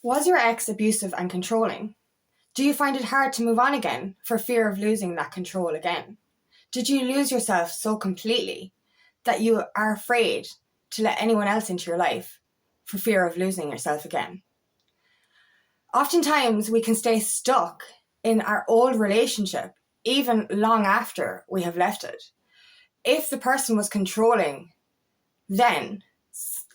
Was your ex abusive and controlling? Do you find it hard to move on again for fear of losing that control again? Did you lose yourself so completely that you are afraid to let anyone else into your life for fear of losing yourself again? Oftentimes we can stay stuck in our old relationship even long after we have left it. If the person was controlling then,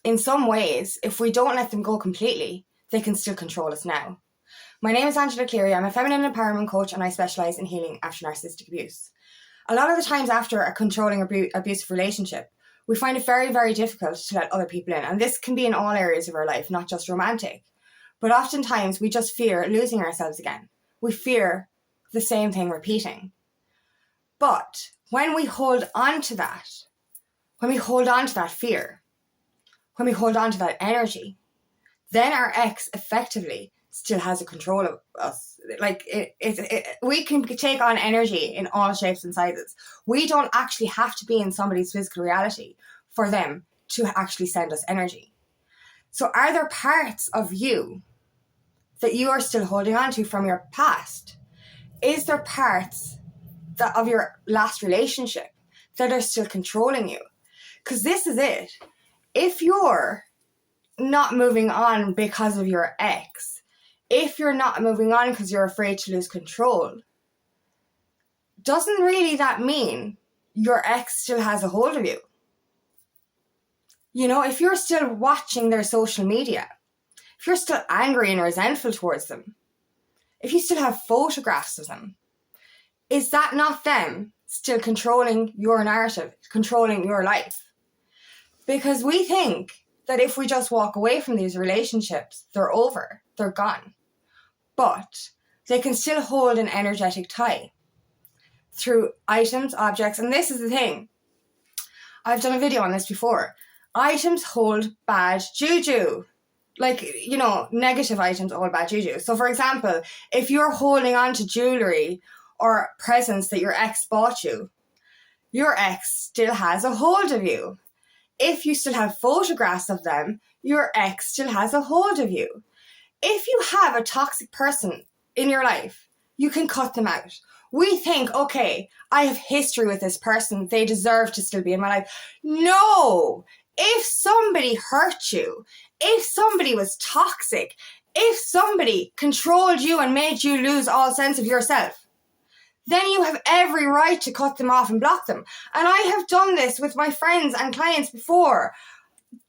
in some ways, if we don't let them go completely, they can still control us now. My name is energetically. I'm a feminine empowerment coach and I specialise in healing after narcissistic abuse. A lot of the times after a controlling abusive relationship, we find it very, very difficult to let other people in. And this can be in all areas of our life, not just romantic. But oftentimes we just fear losing ourselves again. We fear the same thing repeating. But when we hold on to that, when we hold on to that fear, when we hold on to that energy, then our ex effectively still has a control of us. Like we can take on energy in all shapes and sizes. We don't actually have to be in somebody's physical reality for them to actually send us energy. So are there parts of you that you are still holding on to from your past? Is there parts of your last relationship that are still controlling you? Because this is it. If you're not moving on because of your ex, if you're not moving on because you're afraid to lose control, doesn't really that mean your ex still has a hold of you? You know, if you're still watching their social media, if you're still angry and resentful towards them, if you still have photographs of them, is that not them still controlling your narrative, controlling your life? Because we think that if we just walk away from these relationships, they're over, they're gone. But they can still hold an energetic tie through items, objects, and this is the thing. I've done a video on this before. Items hold bad juju. Like, you know, negative items hold bad juju. So for example, if you're holding on to jewelry or presents that your ex bought you, your ex still has a hold of you. If you still have photographs of them, your ex still has a hold of you. If you have a toxic person in your life, you can cut them out. We think, okay, I have history with this person. They deserve to still be in my life. No! If somebody hurt you, if somebody was toxic, if somebody controlled you and made you lose all sense of yourself, then you have every right to cut them off and block them. And I have done this with my friends and clients before.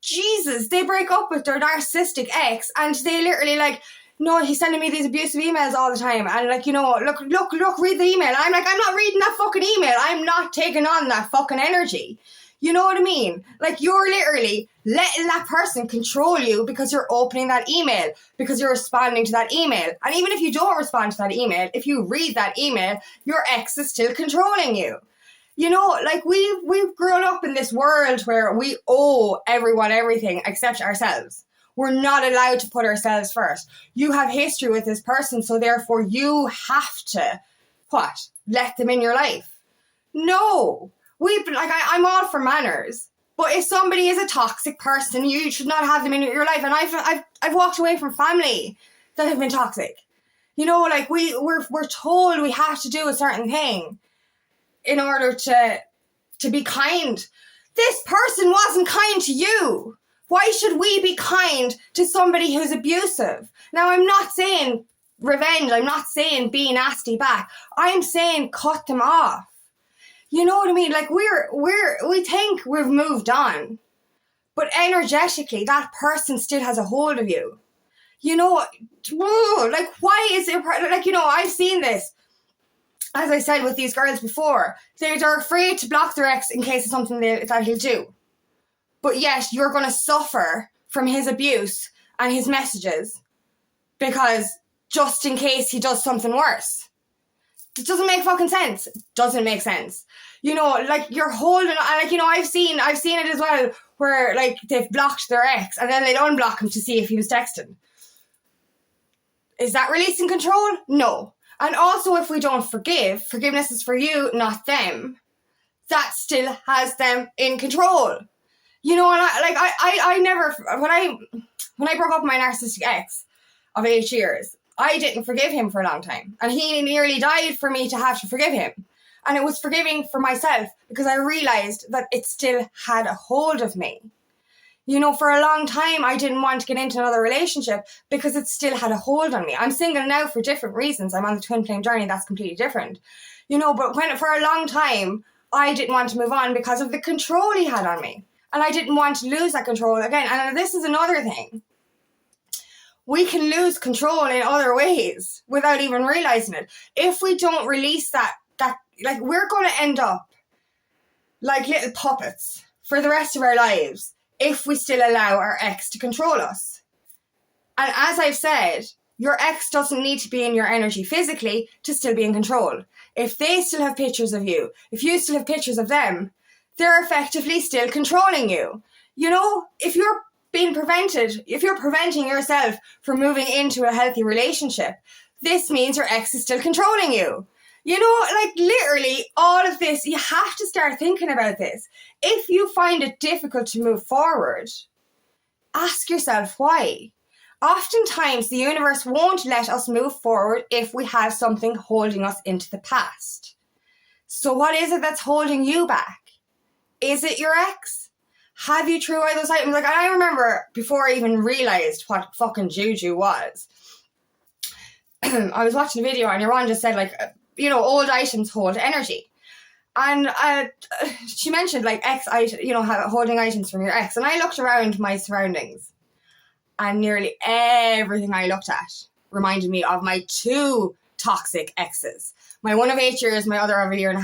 Jesus, they break up with their narcissistic ex and they literally like, no, he's sending me these abusive emails all the time. And like, you know, look, read the email. I'm like, I'm not reading that fucking email. I'm not taking on that fucking energy. You know what I mean? Like, you're literally letting that person control you because you're opening that email, because you're responding to that email. And even if you don't respond to that email, if you read that email, your ex is still controlling you. You know, like we've grown up in this world where we owe everyone everything except ourselves. We're not allowed to put ourselves first. You have history with this person, so therefore you have to, let them in your life. No. I'm all for manners, but if somebody is a toxic person, you should not have them in your life. And I've walked away from family that have been toxic. You know, like we're told we have to do a certain thing in order to be kind. This person wasn't kind to you. Why should we be kind to somebody who's abusive? Now, I'm not saying revenge. I'm not saying be nasty back. I'm saying cut them off. You know what I mean? Like we think we've moved on, but energetically that person still has a hold of you. You know, like why is it like, you know, I've seen this, as I said with these girls before, they're afraid to block their ex in case of something that he'll do. But yet you're going to suffer from his abuse and his messages because just in case he does something worse. It doesn't make fucking sense. It doesn't make sense. You know, like you're holding, like, you know, I've seen it as well where like they've blocked their ex and then they'd unblock him to see if he was texting. Is that releasing control? No. And also if we don't forgiveness is for you, not them. That still has them in control. You know, and I never, when I broke up with my narcissistic ex, of 8 years. I didn't forgive him for a long time. And he nearly died for me to have to forgive him. And it was forgiving for myself because I realized that it still had a hold of me. You know, for a long time, I didn't want to get into another relationship because it still had a hold on me. I'm single now for different reasons. I'm on the twin flame journey. That's completely different. You know, but for a long time, I didn't want to move on because of the control he had on me. And I didn't want to lose that control again. And this is another thing. We can lose control in other ways without even realizing it. If we don't release that like, we're going to end up like little puppets for the rest of our lives if we still allow our ex to control us. And as I've said, your ex doesn't need to be in your energy physically to still be in control. If they still have pictures of you, if you still have pictures of them, they're effectively still controlling you. You know, if you're preventing yourself from moving into a healthy relationship, this means your ex is still controlling you. You know, like literally all of this, you have to start thinking about this. If you find it difficult to move forward, ask yourself why. Oftentimes, the universe won't let us move forward if we have something holding us into the past. So what is it that's holding you back? Is it your ex? Have you threw away those items? Like, I remember before I even realised what fucking juju was, I was watching a video and your one just said, like, you know, old items hold energy. And she mentioned, like, holding items from your ex. And I looked around my surroundings. And nearly everything I looked at reminded me of my 2 toxic exes. My one of 8 years, my other of 1.5 years.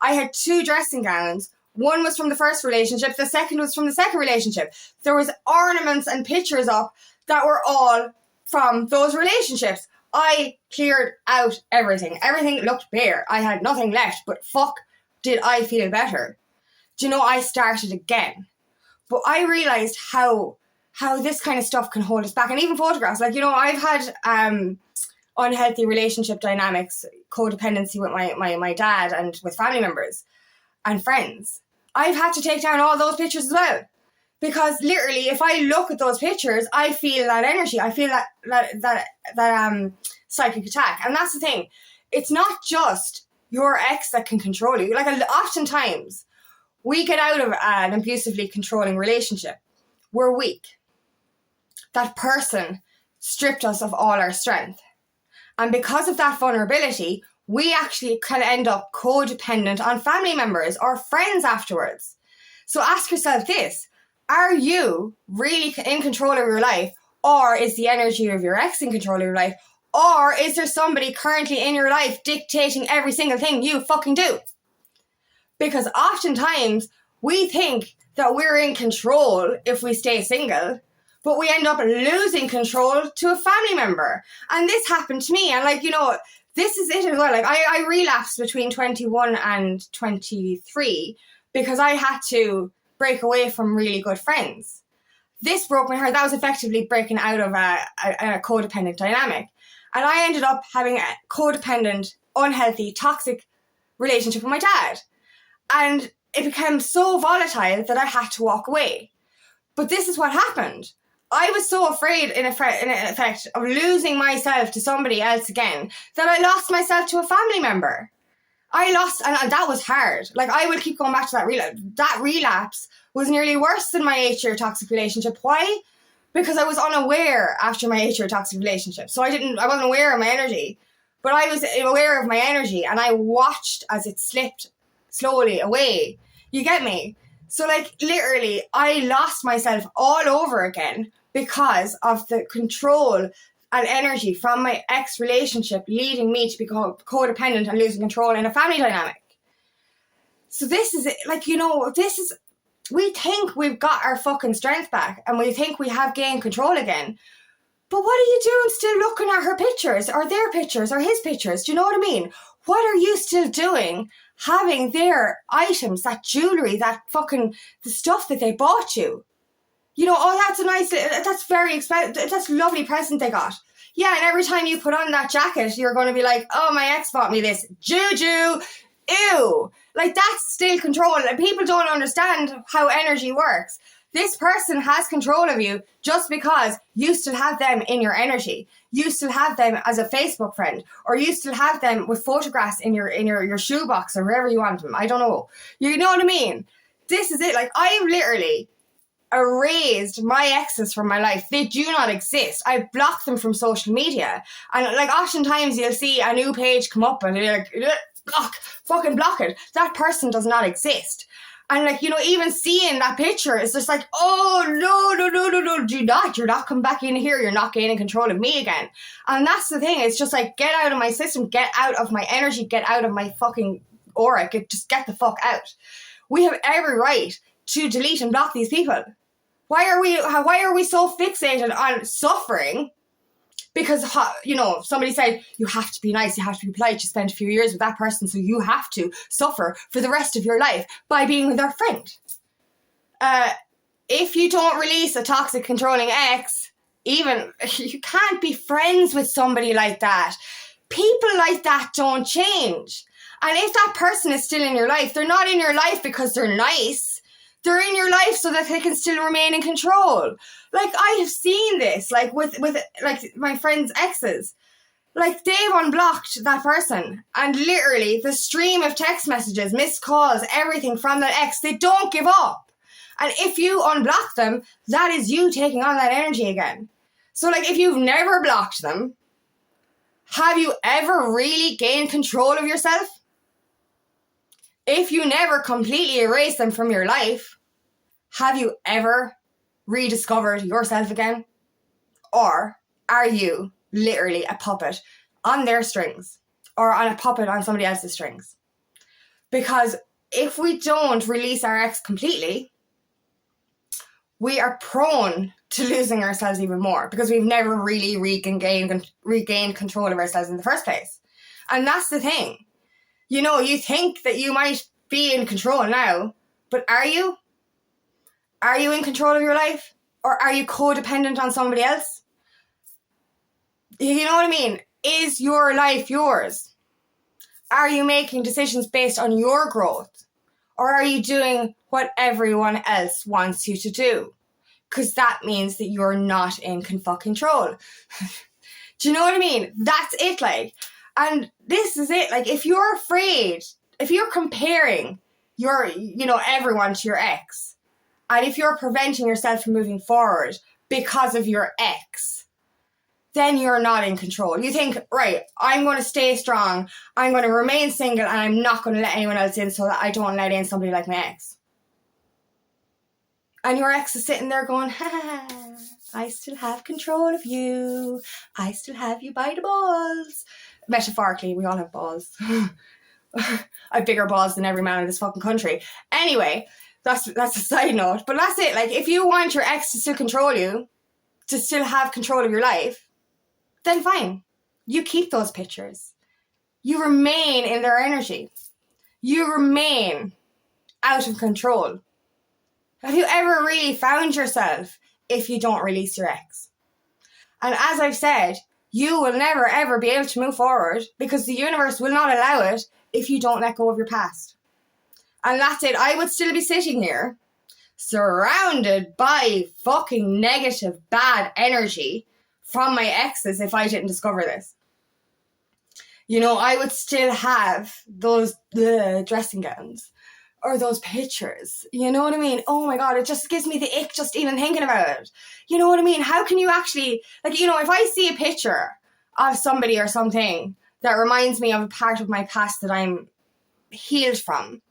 I had 2 dressing gowns. One was from the first relationship. The second was from the second relationship. There was ornaments and pictures up that were all from those relationships. I cleared out everything. Everything looked bare. I had nothing left, but fuck, did I feel better. Do you know, I started again. But I realised how this kind of stuff can hold us back. And even photographs. Like, you know, I've had unhealthy relationship dynamics, codependency with my dad and with family members and friends. I've had to take down all those pictures as well. Because literally, if I look at those pictures, I feel that energy. I feel that psychic attack. And that's the thing. It's not just your ex that can control you. Like, oftentimes, we get out of an abusively controlling relationship. We're weak. That person stripped us of all our strength. And because of that vulnerability, we actually can end up codependent on family members or friends afterwards. So ask yourself this. Are you really in control of your life? Or is the energy of your ex in control of your life? Or is there somebody currently in your life dictating every single thing you fucking do? Because oftentimes we think that we're in control if we stay single, but we end up losing control to a family member. And this happened to me. And like, you know, this is it as well. Like I relapsed between 21 and 23 because I had to break away from really good friends. This broke my heart. That was effectively breaking out of a codependent dynamic. And I ended up having a codependent, unhealthy, toxic relationship with my dad. And it became so volatile that I had to walk away. But this is what happened. I was so afraid, in effect, of losing myself to somebody else again that I lost myself to a family member. And that was hard. Like, I will keep going back to that relapse. That relapse was nearly worse than my 8-year toxic relationship. Why? Because I was unaware after my 8-year toxic relationship. So I wasn't aware of my energy, but I was aware of my energy and I watched as it slipped slowly away. You get me? So like literally I lost myself all over again because of the control and energy from my ex relationship leading me to become codependent and losing control in a family dynamic. So this is like, you know, we think we've got our fucking strength back and we think we have gained control again. But what are you doing still looking at her pictures or their pictures or his pictures? Do you know what I mean? What are you still doing having their items, that jewellery, that fucking, the stuff that they bought you? You know, oh, that's very expensive, that's a lovely present they got. Yeah, and every time you put on that jacket, you're going to be like, oh, my ex bought me this. Juju, ew. Like, that's still control. And people don't understand how energy works. This person has control of you just because you still have them in your energy. You still have them as a Facebook friend, or you still have them with photographs in your shoebox or wherever you want them. I don't know. You know what I mean? This is it. Like, I've literally erased my exes from my life. They do not exist. I blocked them from social media. And like, oftentimes you'll see a new page come up and you're like, fucking block it. That person does not exist. And like, you know, even seeing that picture, it's just like, oh, no, do not. You're not coming back in here. You're not gaining control of me again. And that's the thing. It's just like, get out of my system. Get out of my energy. Get out of my fucking aura. Just get the fuck out. We have every right to delete and block these people. Why are we so fixated on suffering? Because, you know, somebody said, you have to be nice, you have to be polite, you spent a few years with that person, so you have to suffer for the rest of your life by being with their friend. If you don't release a toxic, controlling ex, even, you can't be friends with somebody like that. People like that don't change. And if that person is still in your life, they're not in your life because they're nice. They're in your life so that they can still remain in control. Like, I have seen this, like, with like, my friends' exes. Like, they've unblocked that person. And literally, the stream of text messages, missed calls, everything from that ex, they don't give up. And if you unblock them, that is you taking on that energy again. So, like, if you've never blocked them, have you ever really gained control of yourself? If you never completely erase them from your life, have you ever rediscovered yourself again? Or are you literally a puppet on their strings, or on a puppet on somebody else's strings? Because if we don't release our ex completely, we are prone to losing ourselves even more, because we've never really regained control of ourselves in the first place. And that's the thing. You know, you think that you might be in control now, but are you? Are you in control of your life? Or are you codependent on somebody else? You know what I mean? Is your life yours? Are you making decisions based on your growth? Or are you doing what everyone else wants you to do? Because that means that you're not in fucking control. Do you know what I mean? That's it, like. And this is it. Like, if you're afraid, if you're comparing your, you know, everyone to your ex, and if you're preventing yourself from moving forward because of your ex, then you're not in control. You think, right, I'm going to stay strong, I'm going to remain single, and I'm not going to let anyone else in so that I don't let in somebody like my ex. And your ex is sitting there going, I still have control of you. I still have you by the balls. Metaphorically, we all have balls. I have bigger balls than every man in this fucking country. Anyway, that's a side note. But that's it. Like, if you want your ex to still control you, to still have control of your life, then fine. You keep those pictures. You remain in their energy. You remain out of control. Have you ever really found yourself if you don't release your ex? And as I've said, you will never ever be able to move forward because the universe will not allow it if you don't let go of your past. And that's it. I would still be sitting here surrounded by fucking negative, bad energy from my exes if I didn't discover this. You know, I would still have those dressing gowns or those pictures. You know what I mean? Oh my God, it just gives me the ick just even thinking about it. You know what I mean? How can you actually, like, you know, if I see a picture of somebody or something that reminds me of a part of my past that I'm healed from,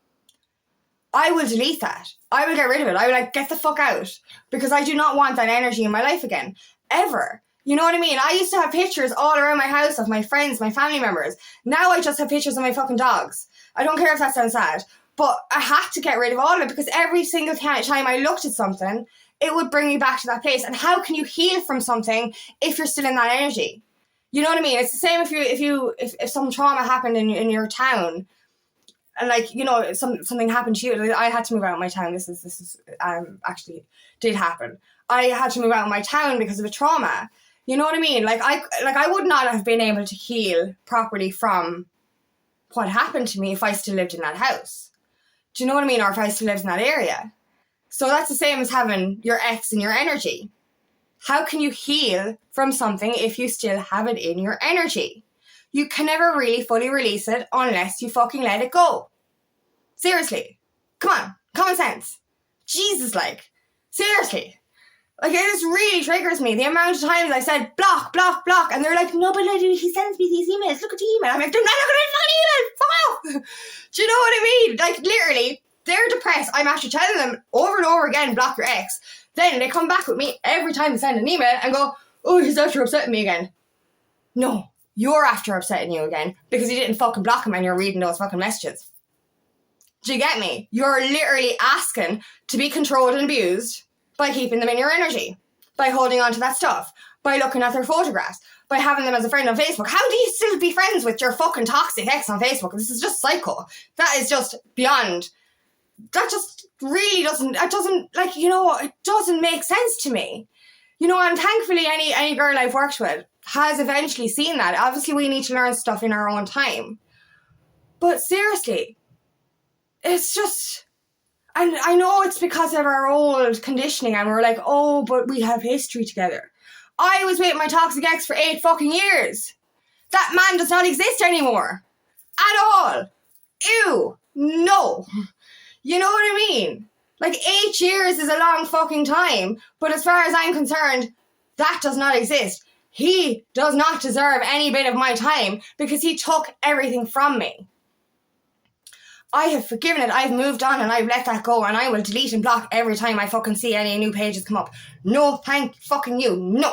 I will delete that. I will get rid of it. I will, like, get the fuck out, because I do not want that energy in my life again. Ever. You know what I mean? I used to have pictures all around my house of my friends, my family members. Now I just have pictures of my fucking dogs. I don't care if that sounds sad, but I had to get rid of all of it, because every single time I looked at something, it would bring me back to that place. And how can you heal from something if you're still in that energy? You know what I mean? It's the same if some trauma happened in your town, and, like, you know, something happened to you. I had to move out of my town. This is actually did happen. I had to move out of my town because of a trauma. You know what I mean? Like, I would not have been able to heal properly from what happened to me if I still lived in that house. Do you know what I mean? Or if I still lived in that area. So that's the same as having your ex in your energy. How can you heal from something if you still have it in your energy? You can never really fully release it unless you fucking let it go. Seriously. Come on. Common sense. Jesus, like. Seriously. Like, it just really triggers me. The amount of times I said, block, block, block. And they're like, no, but he sends me these emails. Look at the email. I'm like, they're not looking at my email. Fuck off. Do you know what I mean? Like, literally, they're depressed. I'm actually telling them over and over again, block your ex. Then they come back with me every time they send an email and go, oh, he's after upsetting me again. No, you're after upsetting you again because you didn't fucking block him and you're reading those fucking messages. Do you get me? You're literally asking to be controlled and abused by keeping them in your energy, by holding on to that stuff, by looking at their photographs, by having them as a friend on Facebook. How do you still be friends with your fucking toxic ex on Facebook? This is just psycho. That is just beyond. That just really doesn't, like, you know, it doesn't make sense to me. You know, and thankfully any girl I've worked with has eventually seen that. Obviously we need to learn stuff in our own time. But seriously, it's just, and I know it's because of our old conditioning and we're like, oh, but we have history together. I was with my toxic ex for 8 fucking years. That man does not exist anymore. At all. Ew. No. You know what I mean? Like, 8 years is a long fucking time, but as far as I'm concerned, that does not exist. He does not deserve any bit of my time because he took everything from me. I have forgiven it, I've moved on and I've let that go and I will delete and block every time I fucking see any new pages come up. No, thank fucking you, no.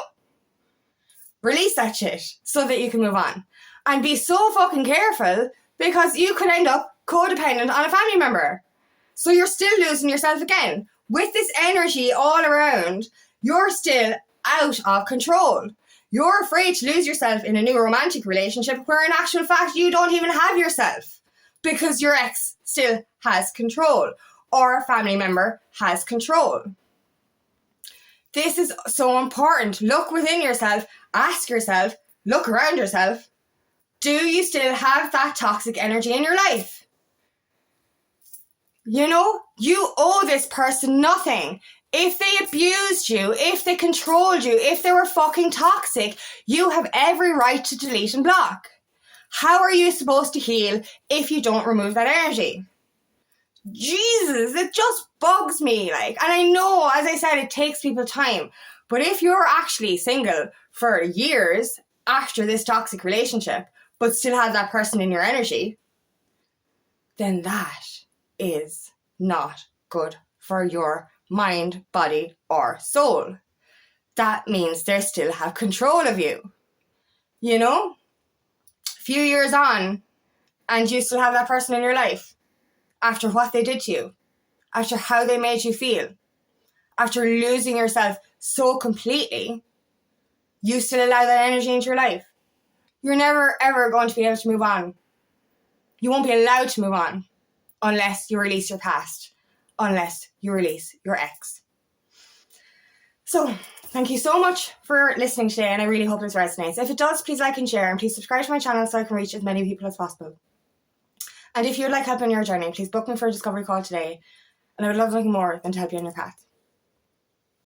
Release that shit so that you can move on. And be so fucking careful because you could end up codependent on a family member. So you're still losing yourself again. With this energy all around, you're still out of control. You're afraid to lose yourself in a new romantic relationship where in actual fact you don't even have yourself. Because your ex still has control or a family member has control. This is so important. Look within yourself, ask yourself, look around yourself. Do you still have that toxic energy in your life? You know, you owe this person nothing. If they abused you, if they controlled you, if they were fucking toxic, you have every right to delete and block. How are you supposed to heal if you don't remove that energy? Jesus, it just bugs me. Like, and I know, as I said, it takes people time. But if you're actually single for years after this toxic relationship, but still have that person in your energy, then that is not good for your mind, body, or soul. That means they still have control of you. You know? Few years on and you still have that person in your life after what they did to you, after how they made you feel, after losing yourself so completely, you still allow that energy into your life. You're never ever going to be able to move on. You won't be allowed to move on unless you release your past, unless you release your ex. So, thank you so much for listening today and I really hope this resonates. If it does, please like and share and please subscribe to my channel so I can reach as many people as possible. And if you would like help on your journey, please book me for a discovery call today and I would love nothing more than to help you on your path.